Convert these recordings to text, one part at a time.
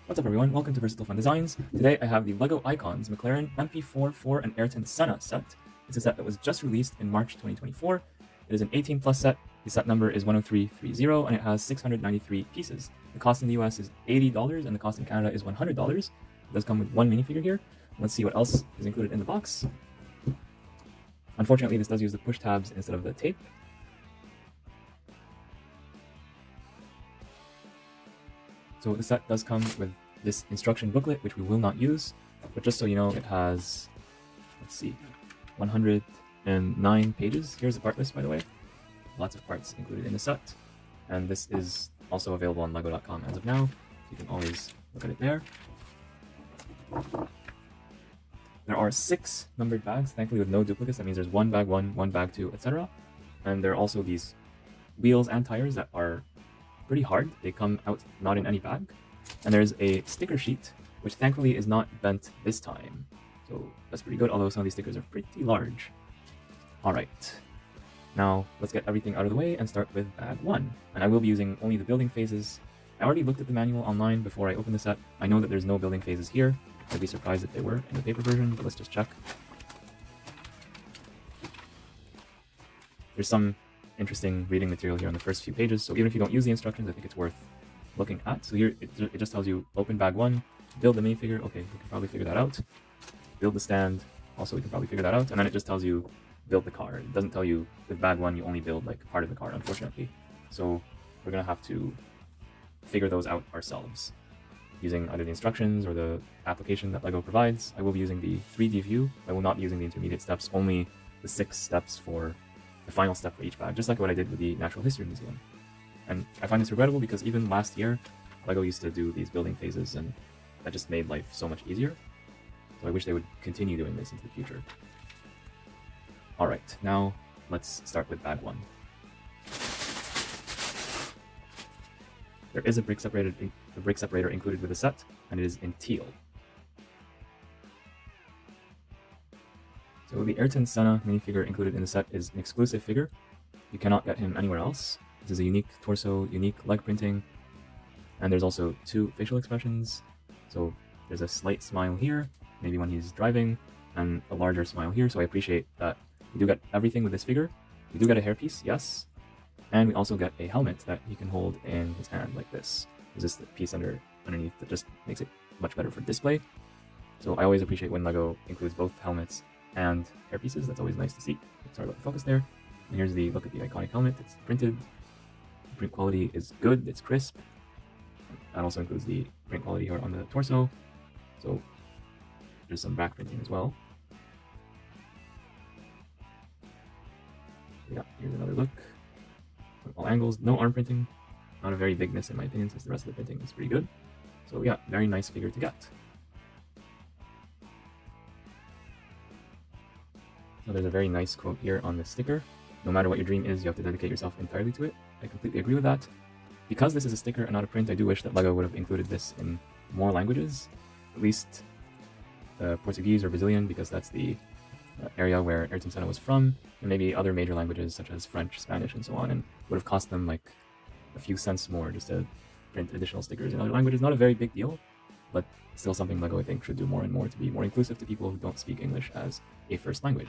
What's up everyone, welcome to Versatile Fun Designs. Today I have the LEGO Icons McLaren MP4 for an Ayrton Senna set. It's a set that was just released in March 2024. It is an 18 plus set, the set number is 10330 and it has 693 pieces. The cost in the US is $80 and the cost in Canada is $100. It does come with one minifigure here. Let's see what else is included in the box. Unfortunately this does use the push tabs instead of the tape. So the set does come with this instruction booklet, which we will not use, but just so you know, it has, let's see, 109 pages. Here's the part list, by the way. Lots of parts included in the set. And this is also available on lego.com as of now. You can always look at it there. There are 6 numbered bags, thankfully with no duplicates. That means there's one bag 1, one bag 2, etc. And there are also these wheels and tires that are pretty hard. They come out not in any bag. And there's a sticker sheet, which thankfully is not bent this time. So that's pretty good, although some of these stickers are pretty large. Alright, now let's get everything out of the way and start with bag 1. And I will be using only the building phases. I already looked at the manual online before I opened the set. I know that there's no building phases here. I'd be surprised if they were in the paper version, but let's just check. There's some interesting reading material here on the first few pages, so even if you don't use the instructions, I think it's worth looking at. So here it just tells you open bag 1, build the minifigure, okay, we can probably figure that out. Build the stand, also we can probably figure that out. And then it just tells you build the car. It doesn't tell you with bag 1 you only build like part of the car, unfortunately. So we're gonna have to figure those out ourselves using either the instructions or the application that LEGO provides. I will be using the 3D view. I will not be using the intermediate steps, only the 6 steps for the final step for each bag, just like what I did with the Natural History Museum. And I find this regrettable because even last year, LEGO used to do these building phases and that just made life so much easier. So I wish they would continue doing this into the future. Alright, now let's start with bag 1. There is a brick separator included with the set, and it is in teal. So the Ayrton Senna minifigure included in the set is an exclusive figure. You cannot get him anywhere else. This is a unique torso, unique leg printing, and there's also 2 facial expressions. So there's a slight smile here, maybe when he's driving, and a larger smile here. So I appreciate that we do get everything with this figure. We do get a hairpiece, yes, and we also get a helmet that he can hold in his hand like this. There's this piece underneath that just makes it much better for display. So I always appreciate when LEGO includes both helmets and hairpieces. That's always nice to see. Sorry about the focus there. And here's the look at the iconic helmet. It's printed. The print quality is good. It's crisp. That also includes the print quality here on the torso. So there's some back printing as well. Yeah, here's another look. From all angles. No arm printing. Not a very big miss in my opinion, since the rest of the printing is pretty good. So yeah, very nice figure to get. So there's a very nice quote here on the sticker. No matter what your dream is, you have to dedicate yourself entirely to it. I completely agree with that. Because this is a sticker and not a print, I do wish that LEGO would have included this in more languages. At least Portuguese or Brazilian, because that's the area where Ayrton Senna was from. And maybe other major languages such as French, Spanish, and so on. And would have cost them like a few cents more just to print additional stickers in other languages. Not a very big deal, but still something LEGO I think should do more and more to be more inclusive to people who don't speak English as a first language.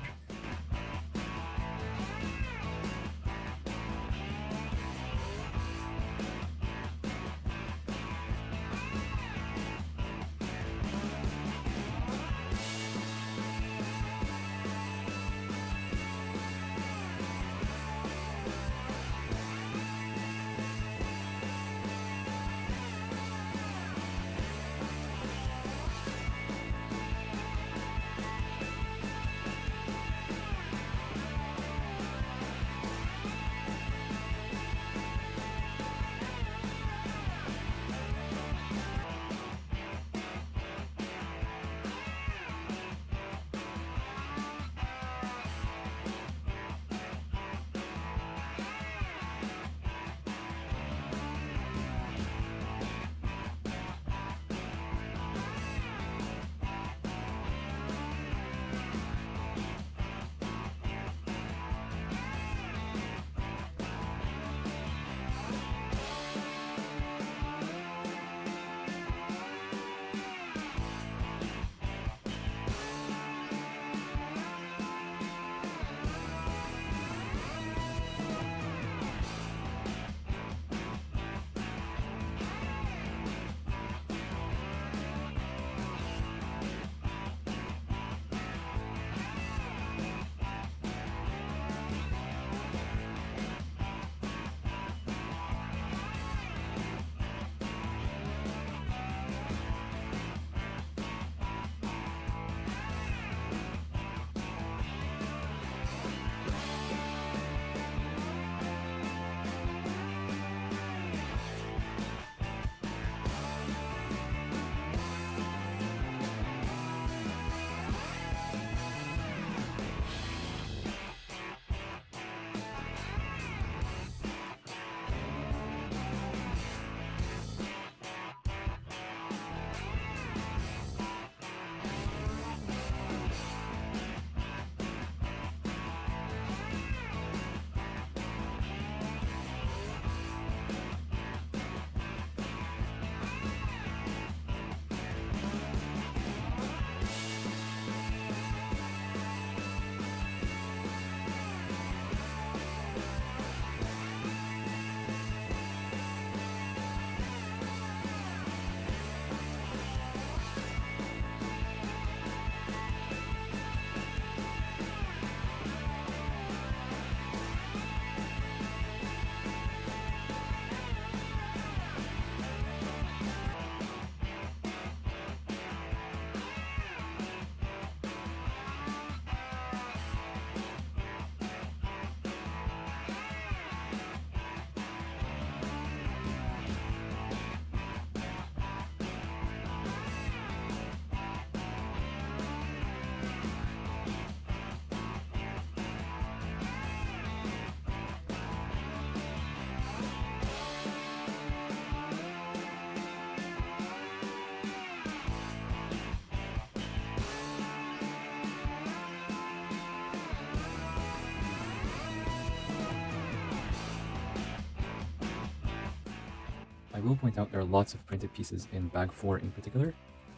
I will point out there are lots of printed pieces in bag 4 in particular.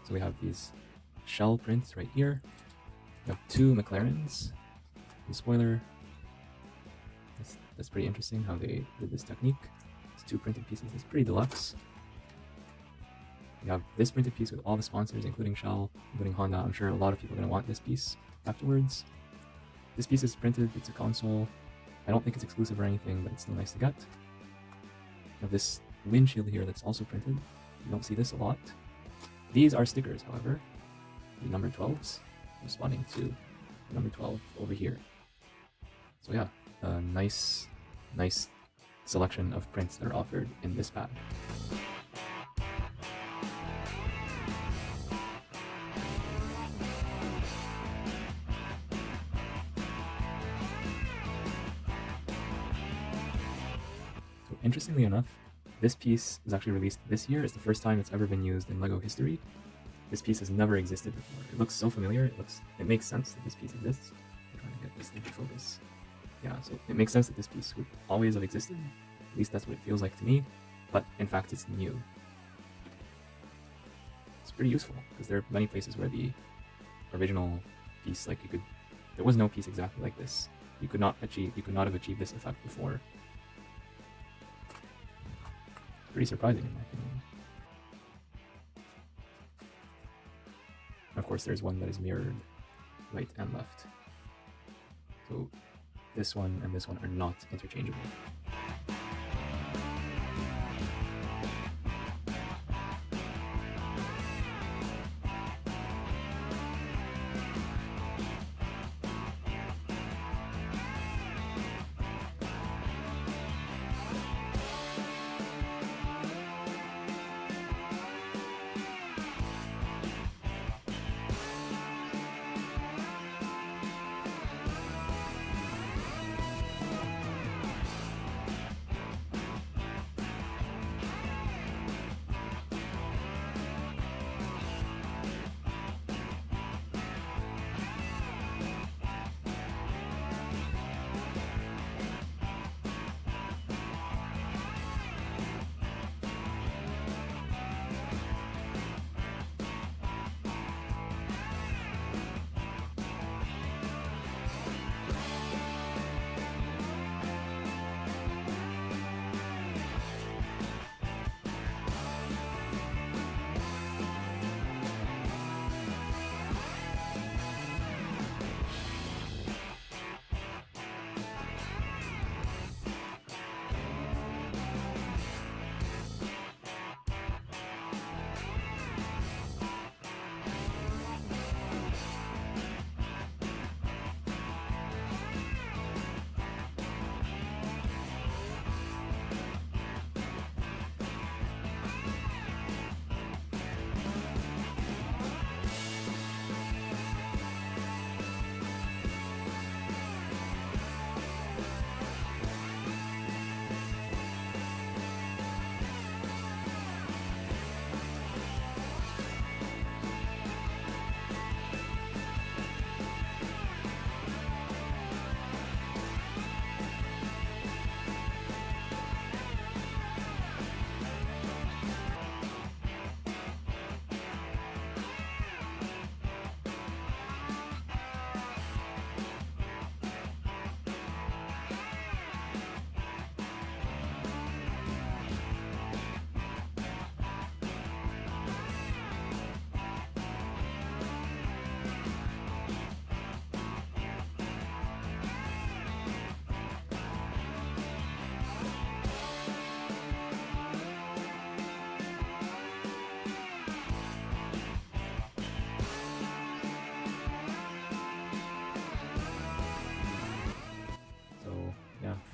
So we have these shell prints right here. We have 2 McLarens, the spoiler. That's pretty interesting how they did this technique. It's 2 printed pieces. It's pretty deluxe. We have this printed piece with all the sponsors, including Shell, including Honda. I'm sure a lot of people are going to want this piece afterwards. This piece is printed. It's a console. I don't think it's exclusive or anything, but it's still nice to get. We have this windshield here that's also printed. You don't see this a lot. These are stickers, however. The number 12s, responding to number 12 over here. So yeah, a nice selection of prints that are offered in this bag. So interestingly enough, this piece was actually released this year. It's the first time it's ever been used in LEGO history. This piece has never existed before. It looks so familiar. It makes sense that this piece exists. I'm trying to get this thing to focus. Yeah, so it makes sense that this piece would always have existed. At least that's what it feels like to me. But in fact, it's new. It's pretty useful because there are many places where the original piece, like there was no piece exactly like this. You could not have achieved this effect before. Pretty surprising in my opinion. Of course, there's one that is mirrored right and left. So this one and this one are not interchangeable.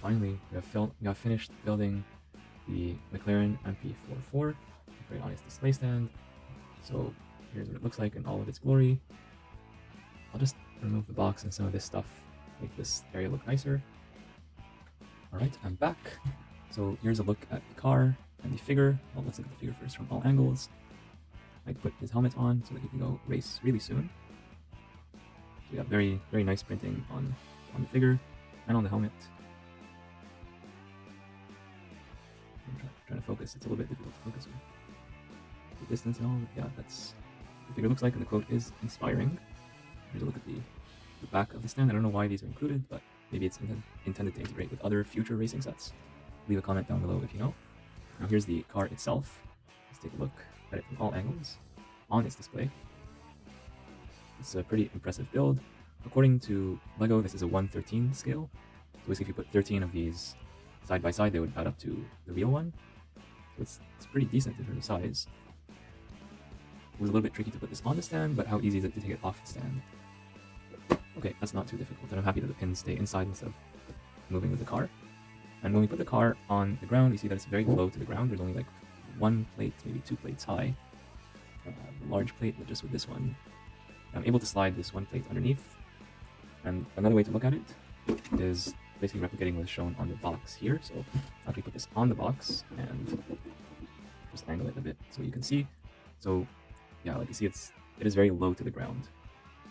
Finally, we have finished building the McLaren MP4 very honest display stand. So here's what it looks like in all of its glory. I'll just remove the box and some of this stuff, make this area look nicer. Alright, I'm back. So here's a look at the car and the figure. Well, let's look at the figure first from all angles. I put his helmet on so that he can go race really soon. So we have very, very nice printing on the figure and on the helmet. trying to focus. It's a little bit difficult to focus with the distance and all. Yeah, that's what the figure looks like, and the quote is inspiring. Here's a look at the back of the stand. I don't know why these are included, but maybe it's intended to integrate with other future racing sets. Leave a comment down below if you know. Now here's the car itself. Let's take a look at it from all angles on its display. It's a pretty impressive build. According to LEGO, this is a 1/13 scale. So basically if you put 13 of these side by side, they would add up to the real one. So it's pretty decent in terms of size. It was a little bit tricky to put this on the stand, but how easy is it to take it off the stand? Okay, that's not too difficult, and I'm happy that the pins stay inside instead of moving with the car. And when we put the car on the ground, you see that it's very low to the ground. There's only like one plate, maybe two plates high. The large plate, but just with this one, I'm able to slide this one plate underneath. And another way to look at it is basically replicating what is shown on the box here. So I'll actually put this on the box and just angle it a bit so you can see. So yeah, like you see, it is very low to the ground,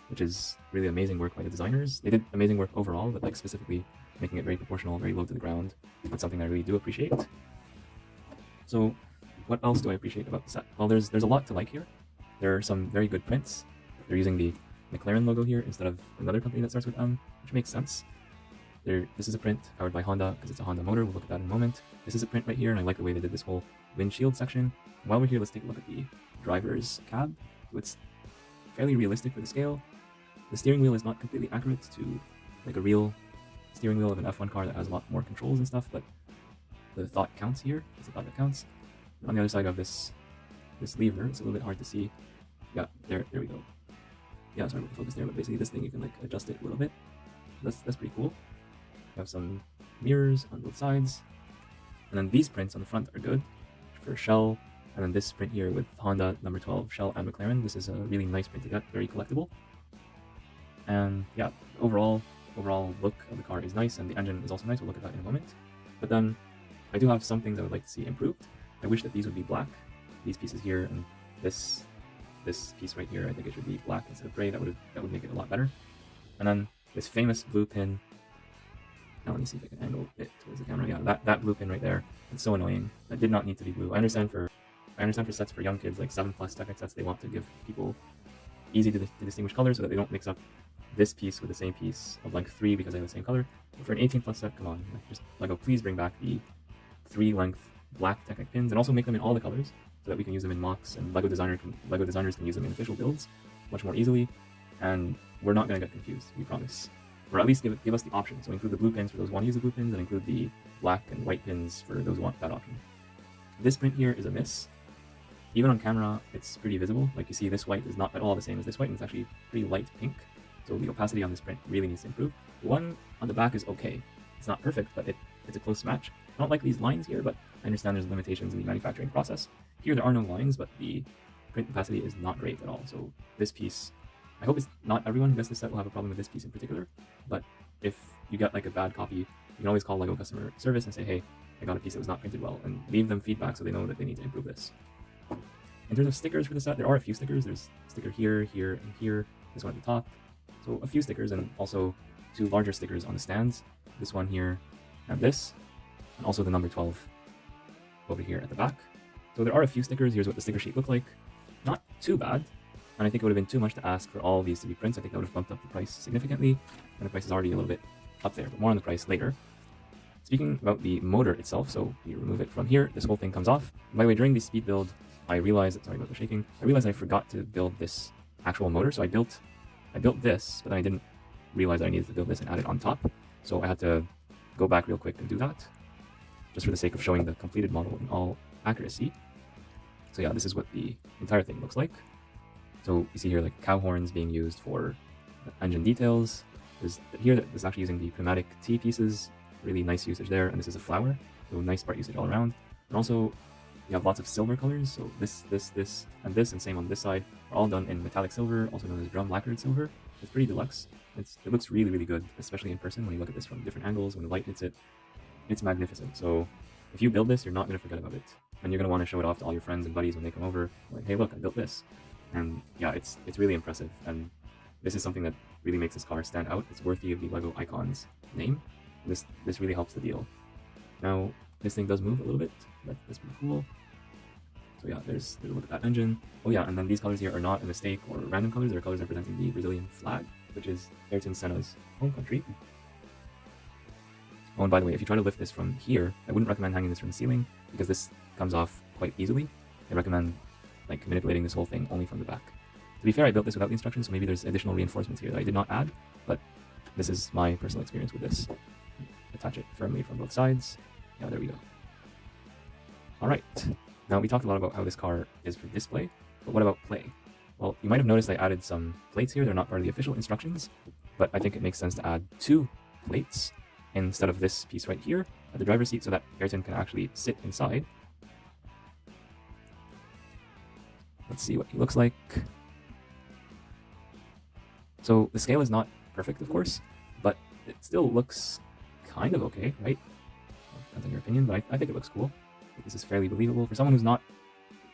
which is really amazing work by the designers. They did amazing work overall, but like specifically making it very proportional, very low to the ground. That's something I really do appreciate. So what else do I appreciate about the set? Well, there's a lot to like here. There are some very good prints. They're using the McLaren logo here instead of another company that starts with M, which makes sense. This is a print powered by Honda because it's a Honda motor. We'll look at that in a moment. This is a print right here, and I like the way they did this whole windshield section. While we're here, let's take a look at the driver's cab. So it's fairly realistic for the scale. The steering wheel is not completely accurate to like a real steering wheel of an F1 car that has a lot more controls and stuff, but the thought counts here. It's the thought that counts. On the other side of this lever, it's a little bit hard to see. Yeah, there we go. Yeah, sorry about the focus there, but basically this thing, you can like adjust it a little bit. That's pretty cool. You have some mirrors on both sides. And then these prints on the front are good for Shell. And then this print here with Honda number 12, Shell and McLaren. This is a really nice print to get, very collectible. And yeah, overall look of the car is nice, and the engine is also nice. We'll look at that in a moment. But then I do have some things I would like to see improved. I wish that these would be black. These pieces here and this piece right here, I think it should be black instead of gray. That would make it a lot better. And then this famous blue pin. Now let me see if I can angle it towards the camera. Yeah, that blue pin right there. It's so annoying. That did not need to be blue. I understand for sets for young kids, like 7+ Technic sets, they want to give people easy to distinguish colors so that they don't mix up this piece with the same piece of length 3 because they have the same color. But for an 18+ set, come on, like, just LEGO, please bring back the 3-length black Technic pins and also make them in all the colors so that we can use them in mocks, and LEGO designers can use them in official builds much more easily. And we're not going to get confused, we promise. Or at least give us the option. So include the blue pins for those who want to use the blue pins, and include the black and white pins for those who want that option. This print here is a miss. Even on camera, it's pretty visible. Like you see, this white is not at all the same as this white, and it's actually pretty light pink. So the opacity on this print really needs to improve. The one on the back is okay. It's not perfect, but it's a close match. I don't like these lines here, but I understand there's limitations in the manufacturing process. Here there are no lines, but the print opacity is not great at all. So this piece, I hope it's not everyone who gets this set will have a problem with this piece in particular, but if you get like a bad copy, you can always call LEGO customer service and say, hey, I got a piece that was not printed well, and leave them feedback so they know that they need to improve this. In terms of stickers for the set, there are a few stickers. There's a sticker here, here, and here. This one at the top. So a few stickers, and also 2 larger stickers on the stands. This one here, and this, and also the number 12 over here at the back. So there are a few stickers. Here's what the sticker sheet looked like. Not too bad, and I think it would have been too much to ask for all these to be prints. I think that would have bumped up the price significantly, and the price is already a little bit up there, but more on the price later. Speaking about the motor itself, so we remove it from here, this whole thing comes off. And by the way, during the speed build, I realized, sorry about the shaking, I realized I forgot to build this actual motor. So I built this, but then I didn't realize I needed to build this and add it on top. So I had to go back real quick and do that, just for the sake of showing the completed model in all accuracy. So yeah, this is what the entire thing looks like. So you see here like cow horns being used for engine details. There's here that is actually using the pneumatic T pieces, really nice usage there, and this is a flower, so nice part usage all around. And also you have lots of silver colors, so this, and same on this side, are all done in metallic silver, also known as drum lacquered silver. It's pretty deluxe. It looks really, really good, especially in person when you look at this from different angles, when the light hits it. It's magnificent. So if you build this, you're not going to forget about it. And you're going to want to show it off to all your friends and buddies when they come over. Like, hey, look, I built this. And yeah, it's really impressive. And this is something that really makes this car stand out. It's worthy of the LEGO Icons name. This really helps the deal. Now, This thing does move a little bit. That's pretty cool. So yeah, there's a look at that engine. Oh yeah, and then these colors here are not a mistake or random colors. They're colors representing the Brazilian flag, which is Ayrton Senna's home country. Oh, and by the way, if you try to lift this from here, I wouldn't recommend hanging this from the ceiling because this comes off quite easily. I recommend like manipulating this whole thing only from the back. To be fair, I built this without the instructions, so maybe there's additional reinforcements here that I did not add, but this is my personal experience with this. Attach it firmly from both sides. Yeah, there we go. Alright, now we talked a lot about how this car is for display, but what about play? Well, you might have noticed I added some plates here. They're not part of the official instructions, but I think it makes sense to add 2 plates instead of this piece right here at the driver's seat so that Ayrton can actually sit inside. Let's see what he looks like. So the scale is not perfect, of course, but it still looks kind of okay, right? Depends on your opinion, but I think it looks cool. I think this is fairly believable. For someone who's not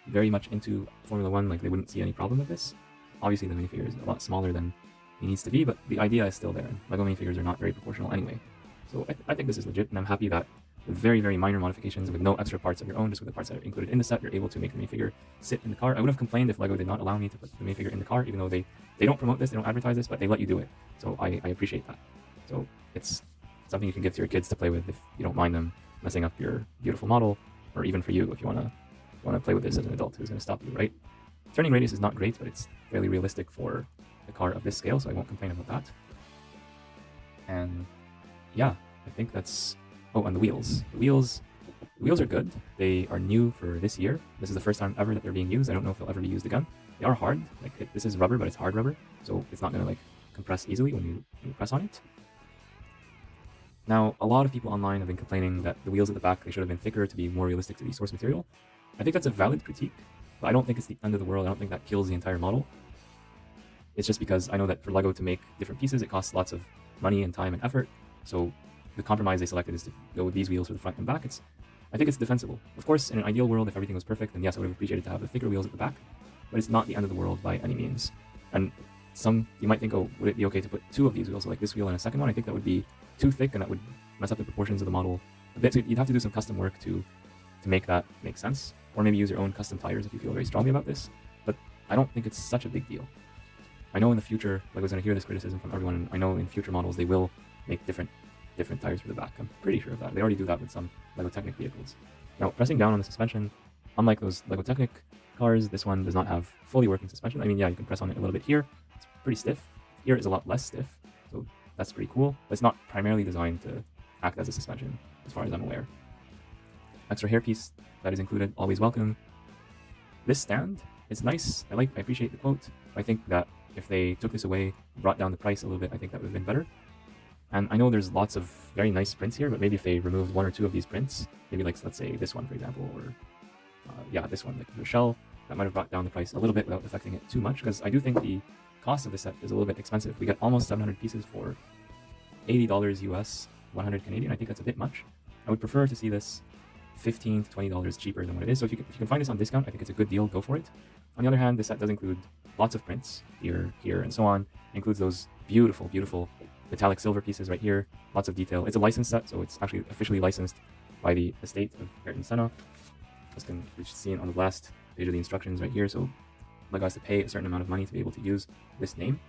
very much into Formula 1, like they wouldn't see any problem with this. Obviously the minifigure is a lot smaller than he needs to be, but the idea is still there. LEGO minifigures are not very proportional anyway. So I think this is legit, and I'm happy that with very, very minor modifications, with no extra parts of your own, just with the parts that are included in the set, you're able to make the minifigure sit in the car. I would have complained if LEGO did not allow me to put the minifigure in the car, even though they don't promote this, they don't advertise this, but they let you do it. So I appreciate that. So it's something you can give to your kids to play with if you don't mind them messing up your beautiful model, or even for you if you want to play with this as an adult. Who's going to stop you, right? Turning radius is not great, but it's fairly realistic for a car of this scale, so I won't complain about that. And yeah, I think that's... Oh, and the wheels. The wheels are good. They are new for this year. This is the first time ever that they're being used. I don't know if they'll ever be used again. They are hard. Like this is rubber, but it's hard rubber, so it's not going to like compress easily when you press on it. Now, a lot of people online have been complaining that the wheels at the back, they should have been thicker to be more realistic to the source material. I think that's a valid critique, but I don't think it's the end of the world. I don't think that kills the entire model. It's just because I know that for LEGO to make different pieces, it costs lots of money and time and effort. So the compromise they selected is to go with these wheels for the front and back. I think it's defensible. Of course, in an ideal world, if everything was perfect, then yes, I would have appreciated to have the thicker wheels at the back, but it's not the end of the world by any means. And you might think, oh, would it be okay to put 2 of these wheels, so like this wheel and a second one? I think that would be too thick, and that would mess up the proportions of the model a bit. So you'd have to do some custom work to make that make sense, or maybe use your own custom tires if you feel very strongly about this. But I don't think it's such a big deal. I know in the future, LEGO's going to hear this criticism from everyone, and I know in future models they will make different tires for the back. I'm pretty sure of that. They already do that with some LEGO Technic vehicles. Now, pressing down on the suspension, unlike those LEGO Technic cars, this one does not have fully working suspension. I mean, yeah, you can press on it a little bit here. It's pretty stiff. Here is a lot less stiff, so that's pretty cool. But it's not primarily designed to act as a suspension, as far as I'm aware. Extra hairpiece that is included, always welcome. This stand, it's nice. I appreciate the quote. I think that if they took this away, brought down the price a little bit, I think that would have been better. And I know there's lots of very nice prints here, but maybe if they removed 1 or 2 of these prints, maybe like, let's say this one, for example, or yeah, this one, like the shell, that might have brought down the price a little bit without affecting it too much, because I do think the cost of the set is a little bit expensive. We get almost 700 pieces for $80 US, 100 Canadian. I think that's a bit much. I would prefer to see this $15 to $20 cheaper than what it is. So if you can find this on discount, I think it's a good deal, go for it. On the other hand, this set does include lots of prints here, and so on. It includes those beautiful, beautiful metallic silver pieces right here, lots of detail. It's a licensed set, so it's actually officially licensed by the estate of Ayrton Senna. As can be seen on the last page of the instructions right here. So LEGO has to pay a certain amount of money to be able to use this name.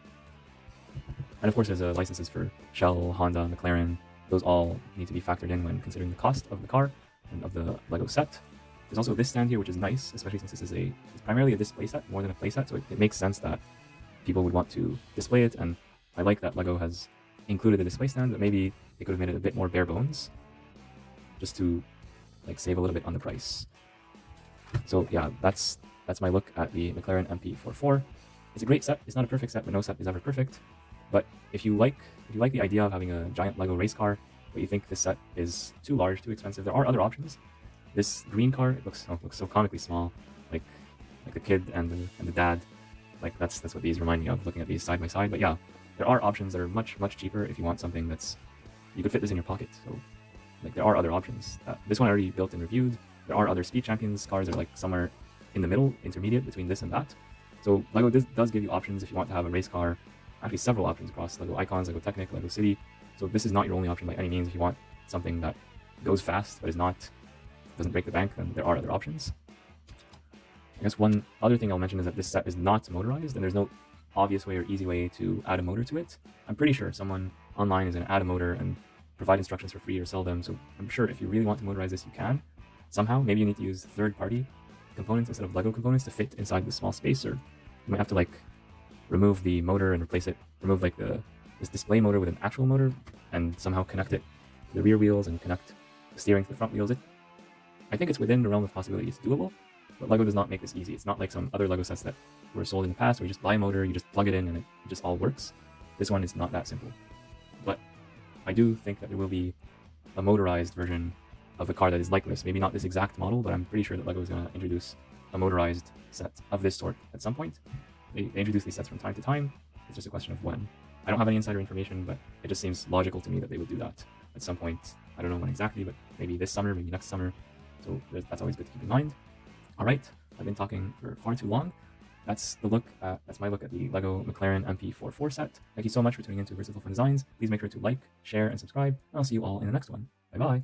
And of course, there's licenses for Shell, Honda, McLaren. Those all need to be factored in when considering the cost of the car and of the LEGO set. There's also this stand here, which is nice, especially since this is it's primarily a display set more than a play set, so it makes sense that people would want to display it, and I like that LEGO has included the display stand, but maybe they could have made it a bit more bare bones, just to like save a little bit on the price. So yeah, that's my look at the McLaren MP4. It's a great set. It's not a perfect set, but no set is ever perfect. But if you like the idea of having a giant LEGO race car, but you think this set is too large, too expensive, there are other options. This green car, it looks so comically small, like the kid and the dad. Like that's what these remind me of, looking at these side by side. But yeah, there are options that are much cheaper if you want something you could fit this in your pocket. So like there are other options. This one I already built and reviewed. There are other Speed Champions cars that are like somewhere in the middle, intermediate between this and that. So LEGO does give you options if you want to have a race car. Actually, several options across LEGO Icons, LEGO Technic, LEGO City. So this is not your only option by any means if you want something that goes fast but is not doesn't break the bank, then there are other options. I guess one other thing I'll mention is that this set is not motorized, and there's no obvious way or easy way to add a motor to it. I'm pretty sure someone online is going to add a motor and provide instructions for free or sell them, so I'm sure if you really want to motorize this, you can. Somehow, maybe you need to use third-party components instead of LEGO components to fit inside the small space, or you might have to like remove the motor and replace it, remove like this display motor with an actual motor, and somehow connect it to the rear wheels and connect the steering to the front wheels. I think it's within the realm of possibility. It's doable, but LEGO does not make this easy. It's not like some other LEGO sets that were sold in the past where you just buy a motor, you just plug it in, and it just all works. This one is not that simple. But I do think that there will be a motorized version of the car that is like this. Maybe not this exact model, but I'm pretty sure that LEGO is going to introduce a motorized set of this sort at some point. They introduce these sets from time to time. It's just a question of when. I don't have any insider information, but it just seems logical to me that they would do that at some point. I don't know when exactly, but maybe this summer, maybe next summer. So that's always good to keep in mind. All right, I've been talking for far too long. That's my look at the LEGO McLaren MP4 set. Thank you so much for tuning in to Versatile Fun Designs. Please make sure to like, share, and subscribe, and I'll see you all in the next one. Bye-bye.